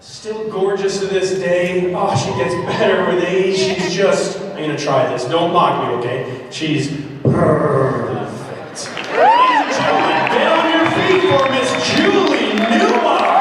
Still gorgeous to this day. Oh, she gets better with age. She's just, I'm gonna try this. Don't mock me, okay? She's perfect. Ladies and gentlemen, get on your feet for Miss Julie Newmar.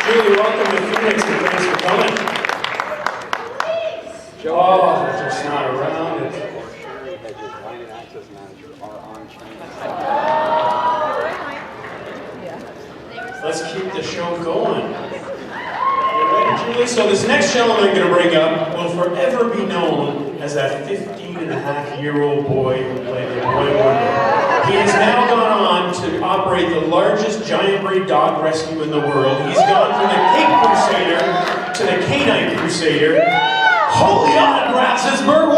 Julie, welcome to Phoenix, and thanks for coming. Oh, they're just not around. Let's keep the show going. You ready, Julie? So this next gentleman I'm going to bring up will forever be known as that 15-and-a-half-year-old boy who played the Boy Wonder. He has now gone on to operate the largest giant breed dog rescue in the world. He's gone from the Cape Crusader to the Canine Crusader. Holy autographs is Burt.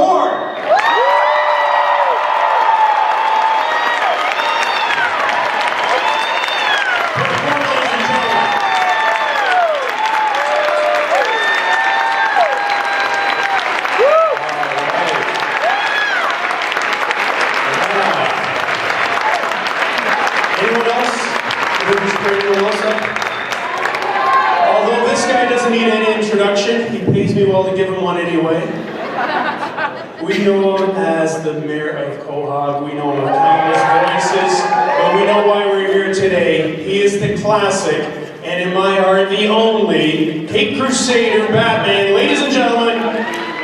Anyone else? Although this guy doesn't need any introduction, he pays me well to give him one anyway. We know him as the Mayor of Quahog. We know him with countless voices, but we know why we're here today. He is the classic, and in my heart, the only Cape Crusader Batman. Ladies and gentlemen,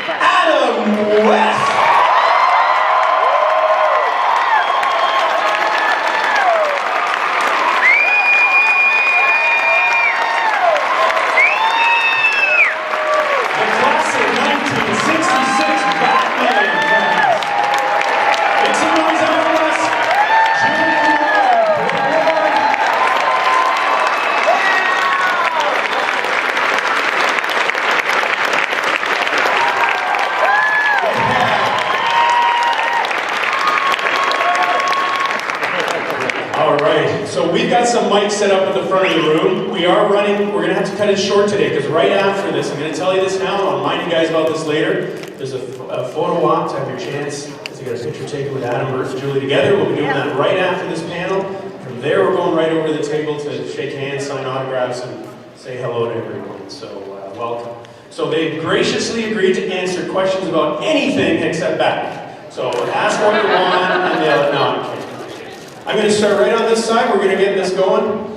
Adam West. So we've got some mics set up at the front of the room. We're going to have to cut it short today because right after this, I'm going to tell you this now, I'll remind you guys about this later. There's a photo op to have your chance to get a picture taken with Adam, Burt, and Julie together. We'll be doing that right after this panel. From there, we're going right over to the table to shake hands, sign autographs, and say hello to everyone. So welcome. So they graciously agreed to answer questions about anything except Batman. So ask what you want, and they'll, no, I'm kidding. I'm going to start right on this side. We're going to get this going.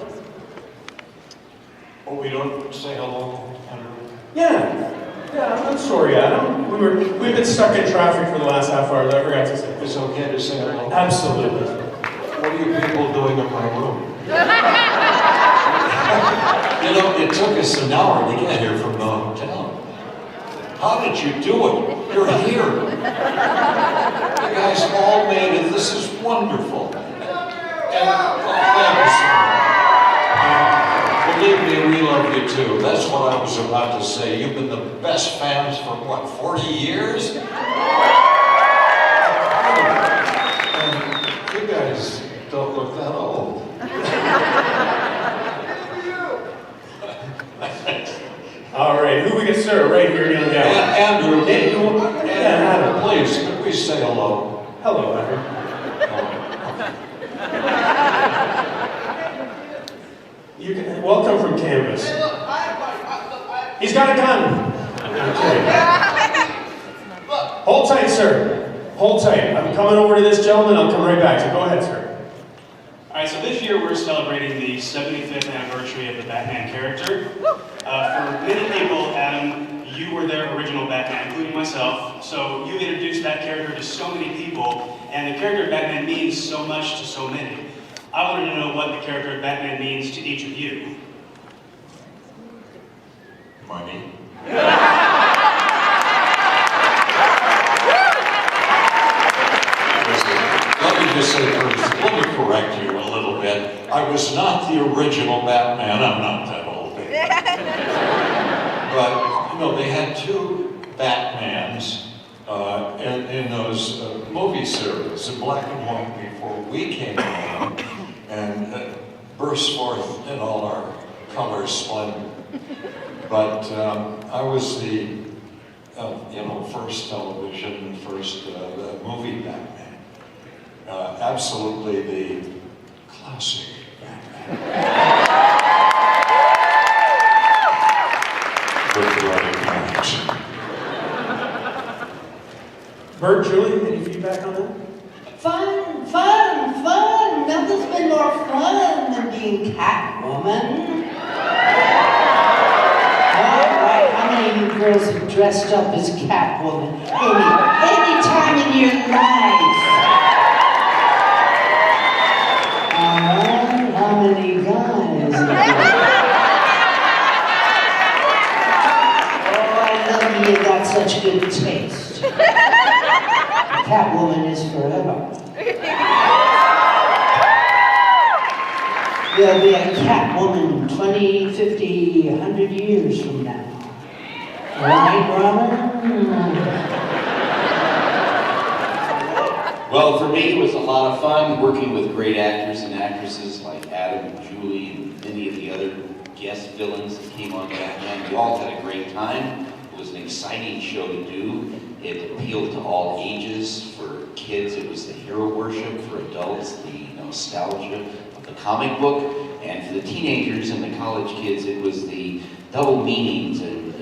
Oh, we don't say hello, Andrew? Yeah, I'm sorry, Adam. We've been stuck in traffic for the last half hour. I forgot to say. It's okay to say hello? Absolutely. What are you people doing in my room? You know, it took us an hour to get here from the hotel. How did you do it? You're here. You guys all made it. This is wonderful. And believe me, we love you too. That's what I was about to say. You've been the best fans for what, 40 years? And you guys don't look that old. All right, who we can serve right here, kneel down. Andrew, Adam, please, could we say hello? Hello, Andrew. You can welcome from Canvas. He's got a gun. Okay. Hold tight, sir. Hold tight. I'm coming over to this gentleman. I'll come right back. So go ahead, sir. All right. So this year we're celebrating the 75th anniversary of the Batman character. For many people, Adam, you were their original Batman, including myself. So you introduced that character to so many people, and the character of Batman means so much to so many. I wanted to know what the character of Batman means to each of you. Money. Listen, let me just say first, let me correct you a little bit. I was not the original Batman. I'm not that old. But, you know, they had two Batmans in those movie series, in black and white before we came along, and burst forth in all our color splendor. But I was the first television, first movie Batman. Absolutely the classic Batman. Burt, Julie, any feedback on that? Fun, fun, fun. Nothing's been more fun than being Catwoman. Alright, how many of you girls have dressed up as Catwoman? Any time in your life? Alright, how many guys? Oh, I love you got such good taste. Catwoman is forever. There'll be a Catwoman 20, 50, 100 years from now. Right, Robin? Well, for me, it was a lot of fun working with great actors and actresses like Adam, Julie, and many of the other guest villains that came on Batman. We all had a great time. It was an exciting show to do. It appealed to all ages. For kids, it was the hero worship. For adults, the nostalgia of the comic book. And for the teenagers and the college kids, it was the double meanings and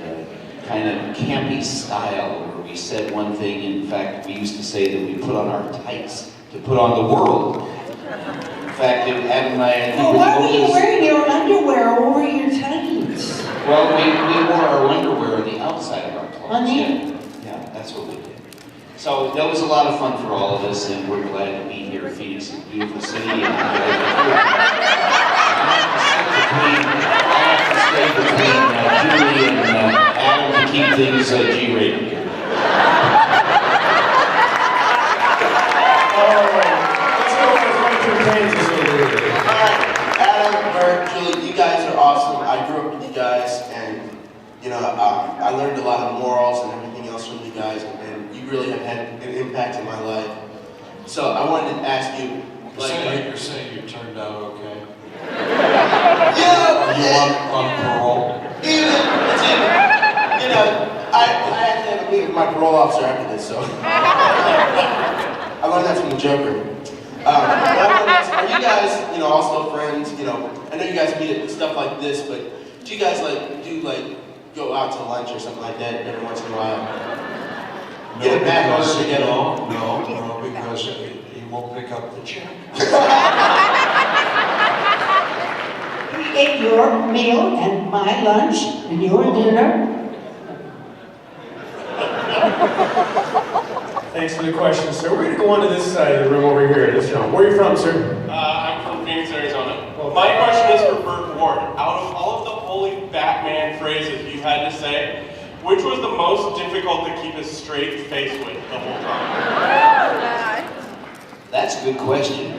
kind of campy style where we said one thing. In fact, we used to say that we put on our tights to put on the world. In fact, Adam and I Well, why were you wearing your underwear over your tights? Well, we wore our underwear on the outside of our clothes. Honey? Yeah, that's what we did. So that was a lot of fun for all of us, and we're glad to be here. Phoenix is a beautiful city, and I have to stay between Julie and Adam to keep things G-rated here. Let's go for Kansas over here. Adam, Burt, Julie, you guys are awesome. I grew up with you guys, and I learned a lot of morals and everything else from you guys, and you really have had an impact in my life. So I wanted to ask you, You're saying you turned out okay? yeah, Are you on parole? I had to have a meeting with my parole officer after this, so I learned that from the Joker. But I wanted to ask, are you guys, all still friends? I know you guys meet at stuff like this, but do you guys go out to lunch or something like that every once in a while? Get a back order together? No, because he won't pick up the check. We ate your meal and my lunch and your dinner. Thanks for the question, sir. We're going to go on to this side of the room over here. This gentleman. Where are you from, sir? I'm from Phoenix, Arizona. Well, my question is for Burt Ward. Out of all of the holy Batman phrases you had to say, which was the most difficult to keep a straight face with the whole time? That's a good question.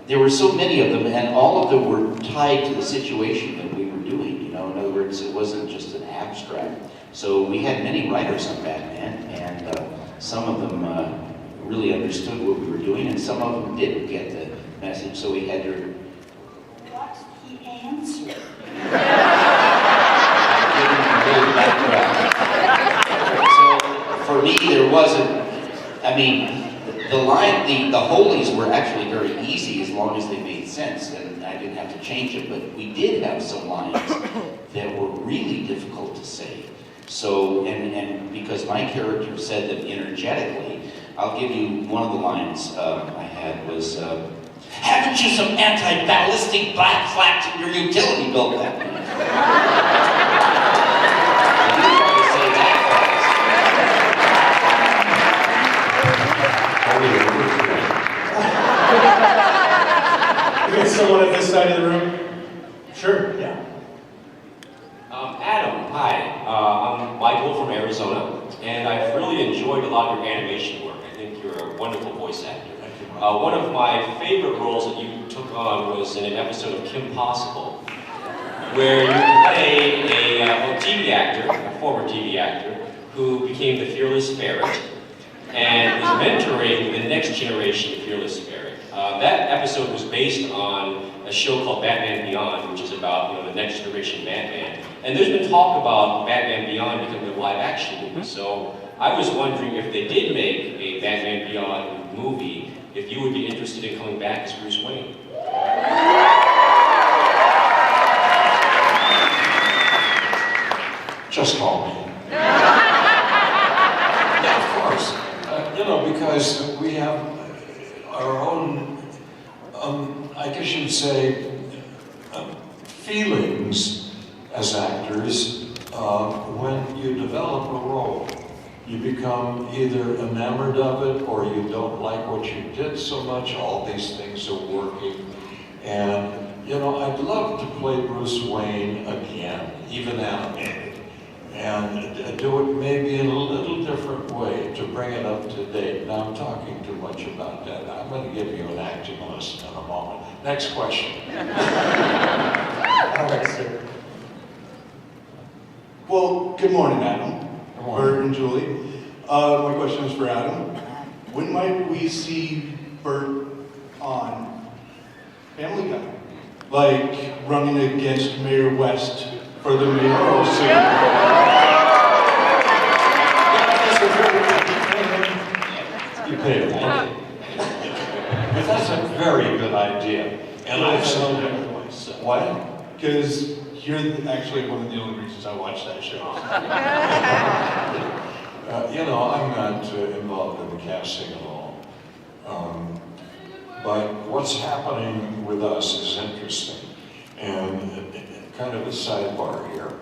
There were so many of them, and all of them were tied to the situation that we were doing. In other words, it wasn't just an abstract. So we had many writers on Batman, and some of them really understood what we were doing, and some of them didn't get the message. So we had to. What's the answer? So for me, there wasn't. The holies were actually very easy as long as they made sense, and I didn't have to change it. But we did have some lines that were really difficult to say. So, and because my character said them energetically, I'll give you one of the lines I had was, "Haven't you some anti-ballistic black flats in your utility bill, Batman?" I didn't want to say that. We got someone at this side of the room? Sure, yeah. Adam, hi. I'm Michael from Arizona, and I've really enjoyed a lot of your animation work. I think you're a wonderful voice actor. One of my favorite roles that you took on was in an episode of Kim Possible. where you play a TV actor, a former TV actor, who became the Fearless Ferret and was mentoring the next generation of Fearless Ferret. That episode was based on a show called Batman Beyond, which is about the next generation Batman. And there's been talk about Batman Beyond becoming a live-action movie. So I was wondering if they did make a Batman Beyond movie, if you would be interested in coming back as Bruce Wayne. Just call me. Yeah, of course. Because we have our own, I guess you'd say, feelings as actors when you develop a role. You become either enamored of it or you don't like what you did so much. All these things are working. And, I'd love to play Bruce Wayne again, even animated. And do it maybe in a little different way to bring it up to date. Now I'm talking too much about that. I'm going to give you an acting lesson in a moment. Next question. All right, sir. Well, good morning, Adam. Good morning. Burt and Julie. My question is for Adam. When might we see Burt on Family Guy? Like running against Mayor West for the mayoral seat. You paid attention. But that's a very good idea. And I've seen what? Because you're actually one of the only reasons I watch that show. I'm not involved in the casting at all. But what's happening with us is interesting. And kind of a sidebar here.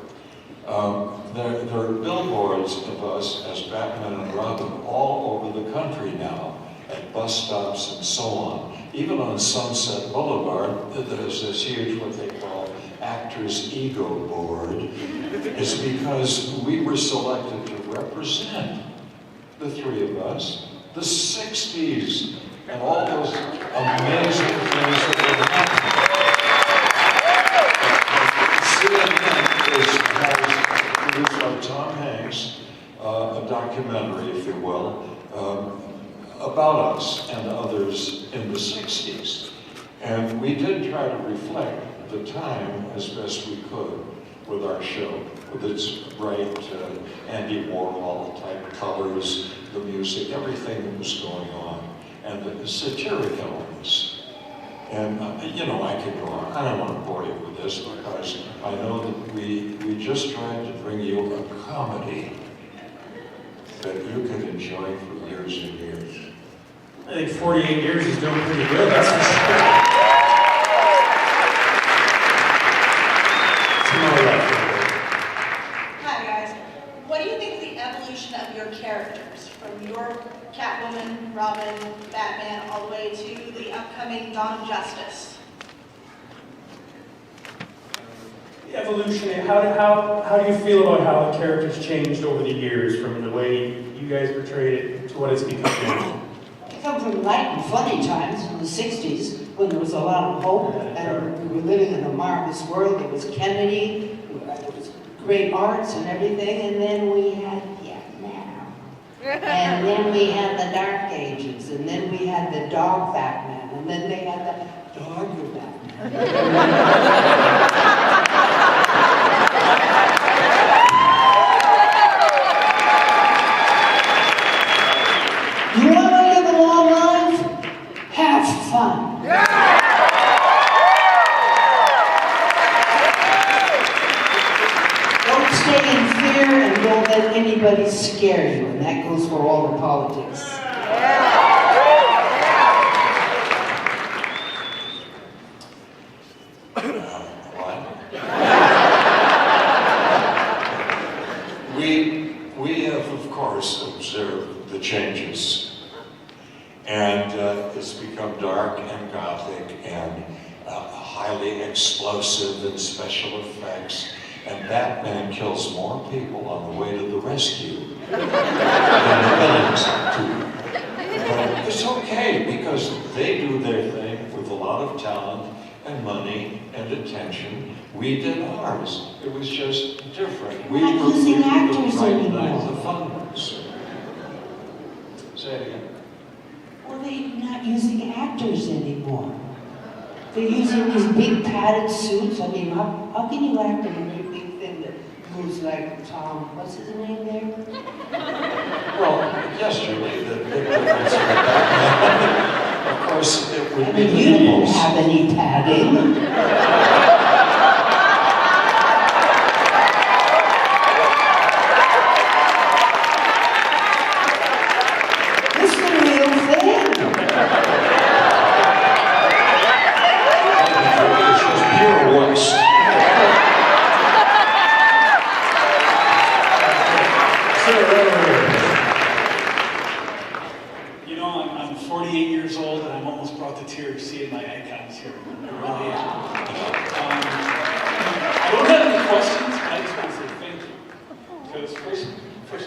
There are billboards of us as Batman and Robin all over the country now, at bus stops and so on. Even on Sunset Boulevard, there's this huge, what they call, actors' ego board. It's because we were selected to represent the three of us, the 60s, and all those amazing things that were happening. CNN is produced by Tom Hanks, a documentary, if you will, about us and others in the 60s. And we did try to reflect the time as best we could with our show, with its bright Andy Warhol type colors, the music, everything that was going on, and the satiric elements. And, I could go on. I don't want to bore you with this because I know that we just tried to bring you a comedy that you could enjoy for years and years. I think 48 years is doing pretty good, that's for sure. Hi guys. What do you think of the evolution of your characters from your Catwoman, Robin, Batman, all the way to the upcoming Dawn of Justice? The evolution, how do you feel about how the characters changed over the years from the way you guys portrayed it to what it's become now? I come from light and funny times in the 60s when there was a lot of hope and we were living in a marvelous world. There was Kennedy, there was great arts and everything, and then we had and then we had the Dark Ages, and then we had the dog Batman, and then they had the dog Batman. You want to live a long life? Have fun. Don't stay in fear and don't let anybody scare you, and that goes for all the politics. We have, of course, observed the changes, and it's become dark and gothic and highly explosive and special effects. And Batman kills more people on the way to the rescue than the villains do. But it's okay because they do their thing with a lot of talent and money and attention, we did ours. It was just different. We're not using the actors bright anymore. night, the fun ones. Say it again. Well, they're not using actors anymore. They're using these big padded suits. I mean, how can you act in a very big thing that moves like Tom, what's his name there? Well, yes, Julie, the big difference with that. Of course, it would I be mean, the you don't knees. have any padding. This is the real thing. It's just pure waste. Sir, right over here. You know, I'm 48 years old and I'm almost brought to tears seeing my icons here. I really am. I don't have any questions. I just want to say thank you. Because first,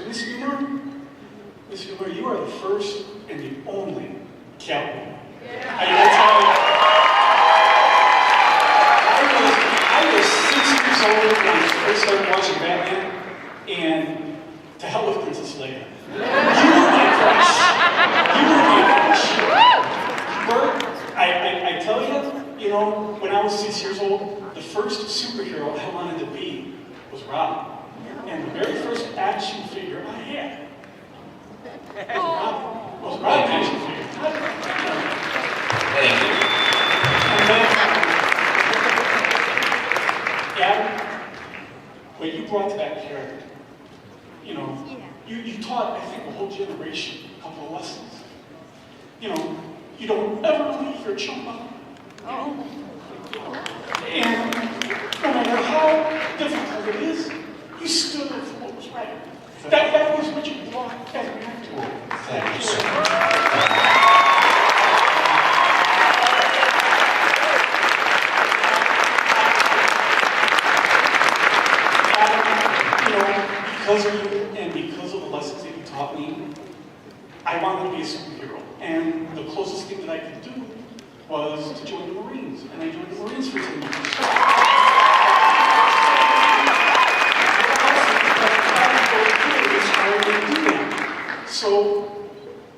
Miss Newmar, you are the first and the only Catwoman. I gotta tell you, I was 6 years old when I first started watching Batman, and to hell with Princess Leia. You were my crush. You were my crush. Burt, I tell you know, when I was 6 years old, the first superhero I wanted to be was Robin. And the very first action figure I had was Robin action figure. Thank you. And then, Adam, when you brought to that character, you know, you taught, I think, a whole generation a couple of lessons. You know, you don't ever leave your chump up. And no matter how difficult it is, you stood up for what was right. That was what you brought every night to work. Thank you, sir. You know, because of you and because of the lessons that you taught me, I wanted to be a superhero. And the closest thing that I could do was to join the Marines. And I joined the Marines for 10 years. So,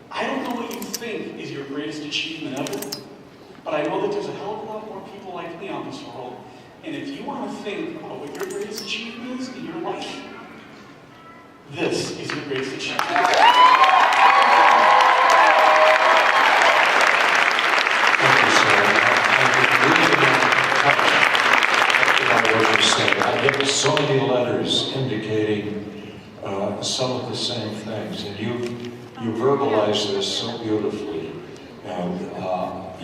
I don't know what you think is your greatest achievement ever, but I know that there's a hell of a lot more people like me on this world. And if you want to think about what your greatest achievement is in your life, this is your greatest achievement. Thank you, sir. I get so many letters indicating some of the same things, and you verbalize this so beautifully, and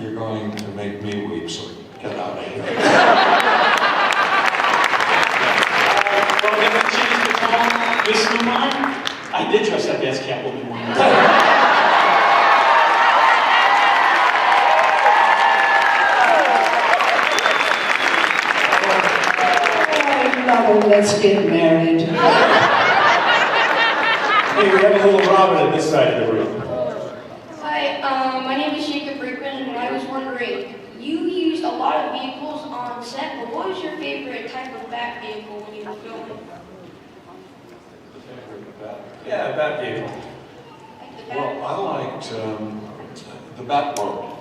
you're going to make me weep, so get out of here. Well, if I change the tone, Miss Newmar, I did dress up as Catwoman one time. Let's get married. Hey, we have a little Robin at this side of the room. Hi, my name is Jacob Brickman, and I was wondering, you used a lot of vehicles on set, but what was your favorite type of bat vehicle when you were filming? Yeah, Bat vehicle. Like the bat? Well, I liked the Batboat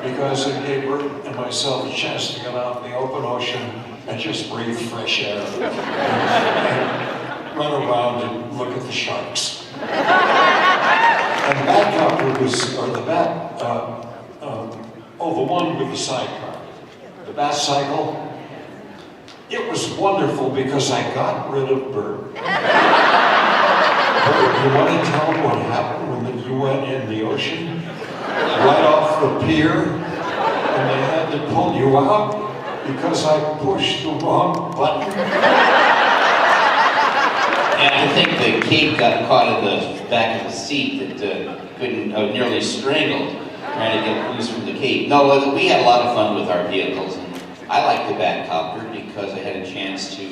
because it gave Burt and myself a chance to get out in the open ocean and just breathe fresh air and run around and look at the sharks. And the Batcopter was, or the the one with the sidecar, the Batcycle. It was wonderful because I got rid of Burt. You want to tell them what happened when you went in the ocean? Right off the pier, and they had to pull you out because I pushed the wrong button. And I think the cape got caught in the back of the seat that couldn't, nearly strangled, trying to get loose from the cape. No, we had a lot of fun with our vehicles. And I liked the Batcopter because I had a chance to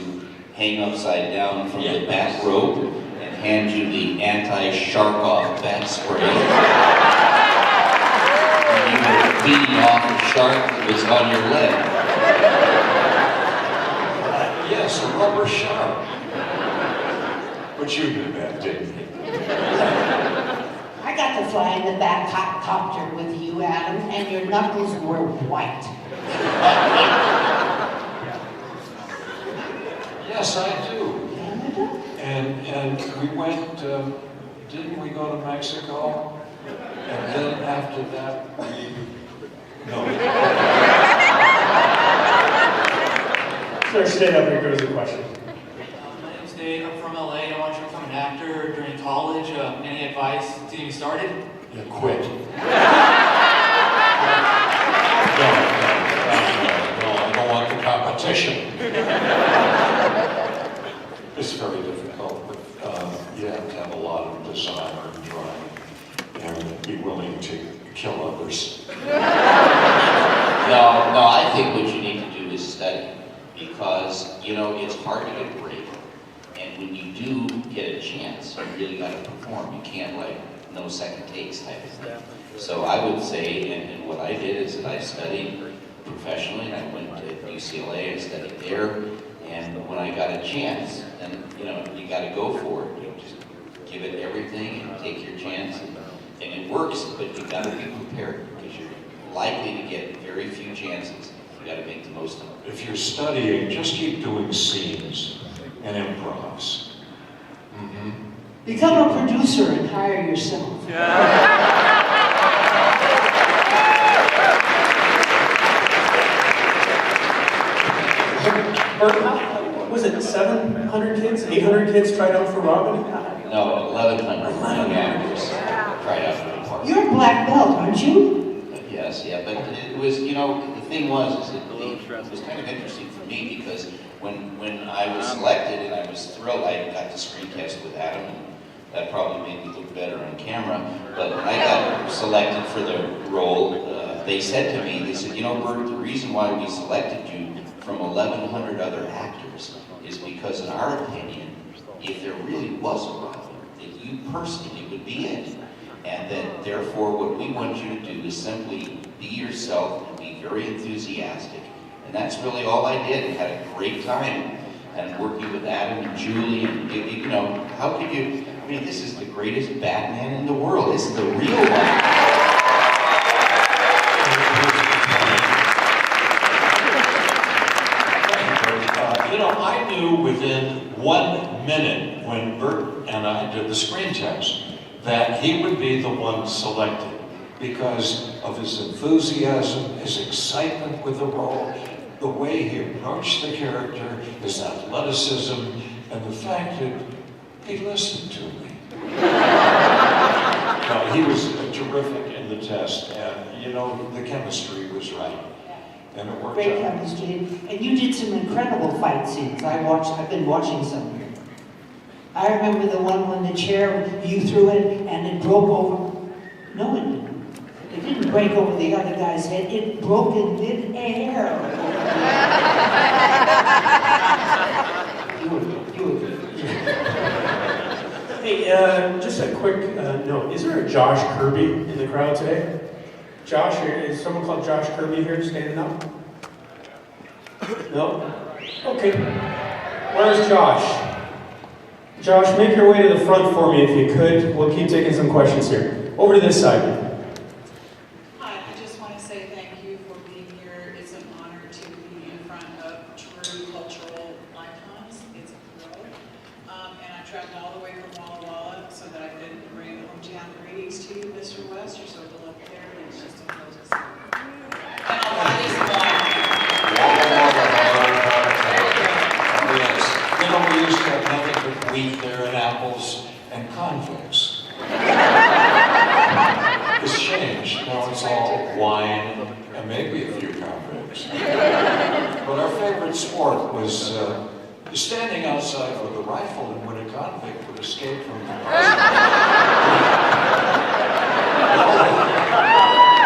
hang upside down from the bat rope and hand you the anti-shark off bat spray. And you were beating off a shark that was on your leg. Yes, a rubber shark. But you knew that, didn't you? I got to fly in the back copter with you, Adam, and your knuckles were white. Yes, I do. Canada? And we went, didn't we go to Mexico? And then after that, no. Sir, stand up, here goes the question. My name's Dave, I'm from LA, I want you to become an actor during college. Any advice to get you started? You quit. No, I don't want the competition. It's very difficult, but you have to have a lot of desire and drive and be willing to kill others. No, I think what you need to do is study, because, you know, it's hard to get a break. And when you do get a chance, you really got to perform. You can't, like, no second takes type of thing. So I would say, and what I did is that I studied professionally, and I went to UCLA and studied there. And when I got a chance, then, you know, you got to go for it. You know, just give it everything and take your chance. And it works, but you got to be prepared, because you're likely to get very few chances. You got to make the most of them. If you're studying, just keep doing scenes and improvs. Become a producer and hire yourself. Burt, was it 700 kids, 800 kids tried out for Robin? No, 1,100 young actors tried out for the part. You're a black belt, aren't you? Yes, yeah, but it was, you know, the thing was, is that it was kind of interesting for me, because when I was selected, and I was thrilled, I got to screen test with Adam, and that probably made me look better on camera, but when I got selected for the role, they said to me, they said, you know, Burt, the reason why we selected you from 1,100 other actors is because, in our opinion, if there really was a Robin, that you personally would be it. And that, therefore, what we want you to do is simply be yourself and be very enthusiastic. And that's really all I did, and had a great time. And working with Adam and Julie, and, you know, how could you, I mean, this is the greatest Batman in the world. This is the real one. You know, I knew within 1 minute when Burt and I did the screen test that he would be the one selected because of his enthusiasm, his excitement with the role, the way he approached the character, his athleticism, and the fact that he listened to me. No, he was terrific in the test, and you know, the chemistry was right. And it worked Great out. chemistry. And you did some incredible fight scenes. I've been watching some here. I remember the one when the chair, you threw it and it broke over. No, it didn't. It didn't break over the other guy's head. It broke in mid-air. You were good. Hey, just a quick note. Is there a Josh Kirby in the crowd today? Josh, is someone called Josh Kirby here standing up? No? Okay. Where's Josh? Josh, make your way to the front for me if you could. We'll keep taking some questions here. Over to this side. Hi, I just want to say thank you for being here. It's an honor to be in front of true cultural icons. It's a thrill. And I traveled all the way from Walla Walla so that I could bring hometown greetings to you, Mr. West. You're so beloved there, and it's just a thrill to see you. And I'll buy this wine. Yes. You know, we used to have nothing but wheat there and apples and convicts. It's changed. Now it's all wine and maybe a few convicts. But our favorite sport was standing outside with a rifle, and when a convict would escape from the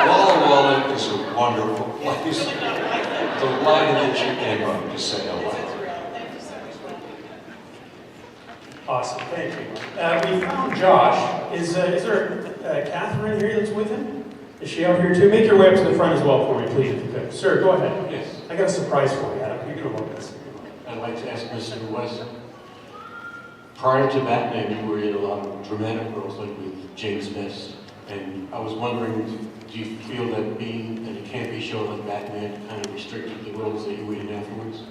Walla Walla is a wonderful place. Delighted that you came up to say hello. Awesome, thank you. We found Josh. Is there Catherine here that's with him? Is she out here too? Make your way up to the front as well for me, please, if you could. Sir, go ahead. Yes. I got a surprise for you, Adam. You're going to love this. And I'd like to ask Mr. West. Prior to Batman, you were in a lot of dramatic roles, like with James Best. And I was wondering, do you feel that being in a campy show like Batman kind of restricted the roles that you were in afterwards?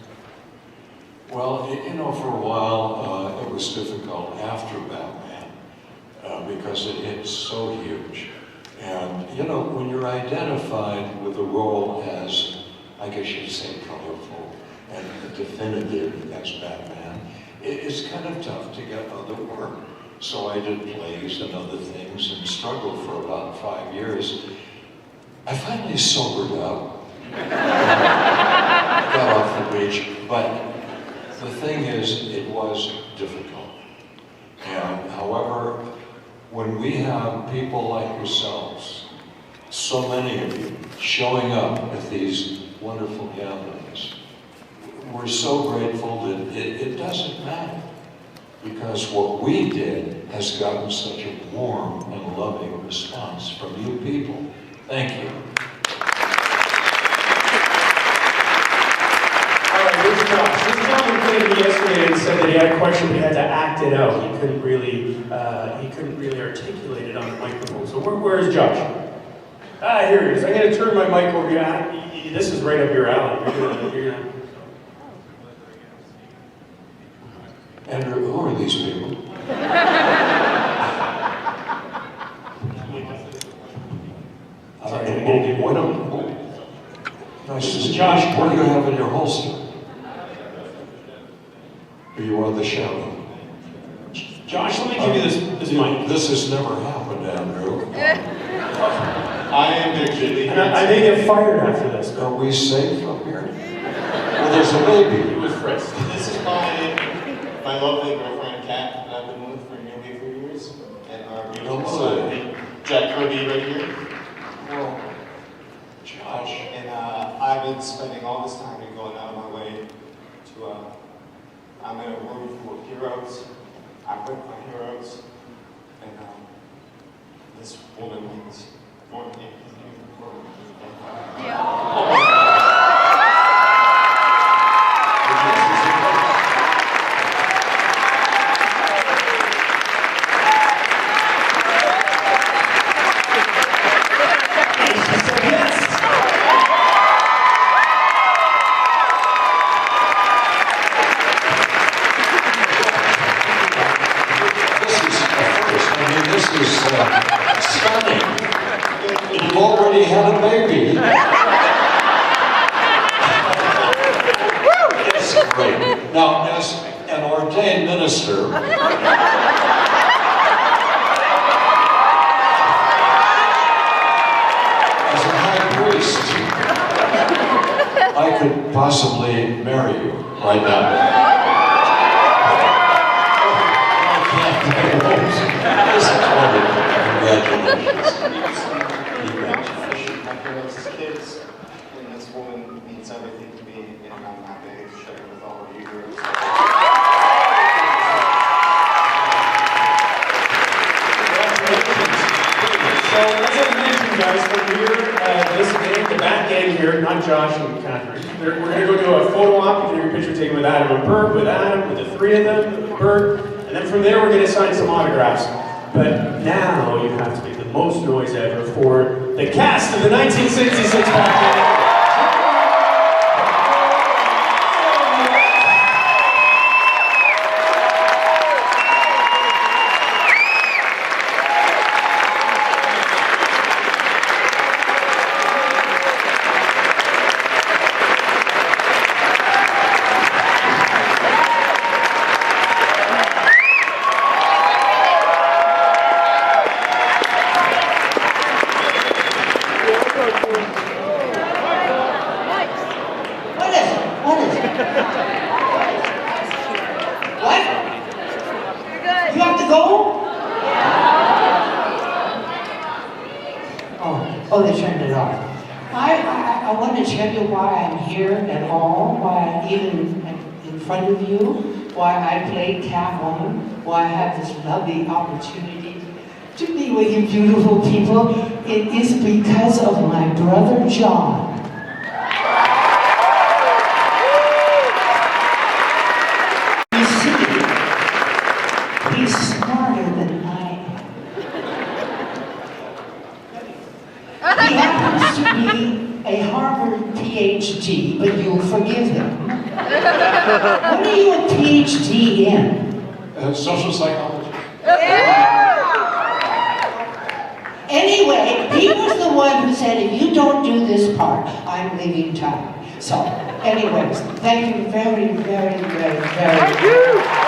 Well, you know, for a while, it was difficult after Batman because it hit so huge. And, you know, when you're identified with a role as, I guess you'd say, colorful and definitive as Batman, it's kind of tough to get other work. So I did plays and other things and struggled for about 5 years. I finally sobered up, got off the beach, but the thing is, it was difficult. And however, when we have people like yourselves, so many of you, showing up at these wonderful gatherings, we're so grateful that it doesn't matter. Because what we did has gotten such a warm and loving response from you people. Thank you. All right, here's Josh. This gentleman came to me yesterday and said that he had a question, but he had to act it out. He couldn't really articulate it on the microphone. So where is Josh? Here he is. I'm going to turn my mic over here. This is right up your alley. You're gonna... Andrew, who are these people? Sorry, I'm going to give you one. Nice to see you. Josh, what do you have in your holster? Or you are the shadow? Josh, let me give you this mic. This has never happened, Andrew. I am Dick. I may get fired after this. Are we safe up here? Well, there's a baby. He was frisked. This is my lovely girlfriend, Kat, that I've been with for nearly 3 years. And our beautiful son, Jack Kirby, right here. Well, Josh. And I've been spending all this time and going out of my way to, I'm in a room full of heroes. I'm with my heroes. And this woman is more than You've already had a baby. It's great. Now, as an ordained minister, as a high priest, I could possibly marry you right now. Congratulations. My parents' kids, and this woman means everything to me, and I'm happy to share it with all of you here. So, as I mentioned, guys, from here, this game, the back game here, not Josh and Catherine, we're going to go do a photo op. You can get your picture taken with Adam and Burt, with Adam, with the three of them, with Burt, and then from there we're going to sign some autographs. But now you have to make the most noise ever for the cast of the 1966 Batman. Oh, they turned it off. I want to tell you why I'm here at all, why I'm even in front of you, why I played Catwoman, why I have this lovely opportunity to be with you beautiful people. It is because of my brother John. PhD, but you'll forgive him. What are you a PhD in? Social psychology. Anyway, he was the one who said, if you don't do this part, I'm leaving town. So, anyways, thank you very, very, very, very much.